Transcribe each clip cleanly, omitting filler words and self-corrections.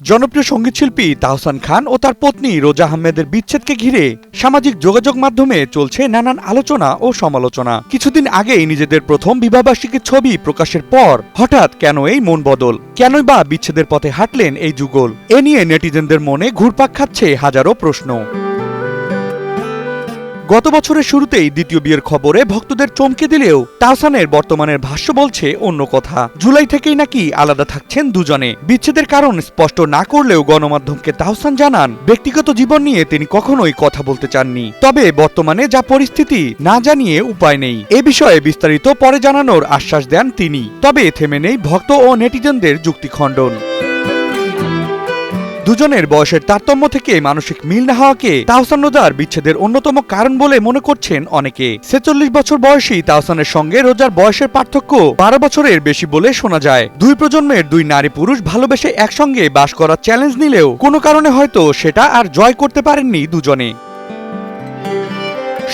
জনপ্রিয় সঙ্গীতশিল্পী তাহসান খান ও তার পত্নী রোজা আহমেদের বিচ্ছেদকে ঘিরে সামাজিক যোগাযোগ মাধ্যমে চলছে নানান আলোচনা ও সমালোচনা। কিছুদিন আগেই নিজেদের প্রথম বিবাহবার্ষিকীর ছবি প্রকাশের পর হঠাৎ কেন এই মন বদল, কেনই বা বিচ্ছেদের পথে হাঁটলেন এই যুগল, এ নিয়ে নেটিজেনদের মনে ঘুরপাক খাচ্ছে হাজারো প্রশ্ন। গত বছরের শুরুতেই দ্বিতীয় বিয়ের খবরে ভক্তদের চমকে দিলেও তাহসানের বর্তমানের ভাষ্য বলছে অন্য কথা। জুলাই থেকেই নাকি আলাদা থাকছেন দুজনে। বিচ্ছেদের কারণ স্পষ্ট না করলেও গণমাধ্যমকে তাহসান জানান, ব্যক্তিগত জীবন নিয়ে তিনি কখনোই কথা বলতে চাননি, তবে বর্তমানে যা পরিস্থিতি না জানিয়ে উপায় নেই। এ বিষয়ে বিস্তারিত পরে জানানোর আশ্বাস দেন তিনি। তবে থেমে নেই ভক্ত ও নেটিজেনদের যুক্তিখণ্ডন। দুজনের বয়সের তারতম্য থেকে মানসিক মিল না হওয়াকে তাহসান রোজার বিচ্ছেদের অন্যতম কারণ বলে মনে করছেন অনেকে। ৪৬ বছর বয়সী তাহসানের সঙ্গে রোজার বয়সের পার্থক্য ১২ বছরের বেশি বলে শোনা যায়। দুই প্রজন্মের দুই নারী পুরুষ ভালোবেসে একসঙ্গে বাস করার চ্যালেঞ্জ নিলেও কোনো কারণে হয়তো সেটা আর জয় করতে পারেননি দুজনে।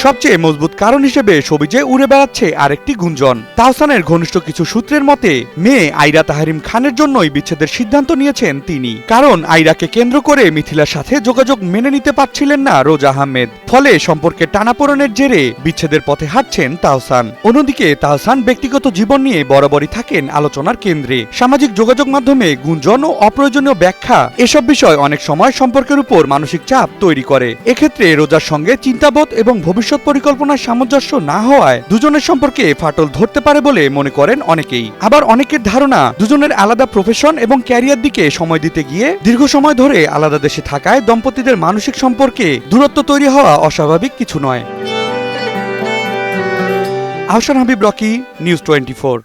সবচেয়ে মজবুত কারণ হিসেবে সবিজে উড়ে বেড়াচ্ছে আরেকটি গুঞ্জন। তাহসানের ঘনিষ্ঠ কিছু সূত্রের মতে মেয়ে আইরা তাহরিম খানের জন্যই বিচ্ছেদের সিদ্ধান্ত নিয়েছেন তিনি। কারণ আইরাকে কেন্দ্র করে মিথিলার সাথে যোগাযোগ মেনে নিতে পারছিলেন না রোজা আহমেদ, ফলে সম্পর্কে টানাপোড়েনের জেরে বিচ্ছেদের পথে হাঁটছেন তাহসান। অন্যদিকে তাহসান ব্যক্তিগত জীবন নিয়ে বরাবরই থাকেন আলোচনার কেন্দ্রে। সামাজিক যোগাযোগ মাধ্যমে গুঞ্জন ও অপ্রয়োজনীয় ব্যাখ্যা এসব বিষয় অনেক সময় সম্পর্কের উপর মানসিক চাপ তৈরি করে। এক্ষেত্রে রোজার সঙ্গে চিন্তাবোধ এবং ভবিষ্যৎ পরিকল্পনার সামঞ্জস্য না হওয়ায় দুজনের সম্পর্কে ফাটল ধরতে পারে বলে মনে করেন অনেকেই। আবার অনেকের ধারণা, দুজনের আলাদা প্রফেশন এবং ক্যারিয়ার দিকে সময় দিতে গিয়ে দীর্ঘ সময় ধরে আলাদা দেশে থাকায় দম্পতিদের মানসিক সম্পর্কে দূরত্ব তৈরি হওয়া অস্বাভাবিক কিছু নয়। Ahsan Habib, Rocky, news 24।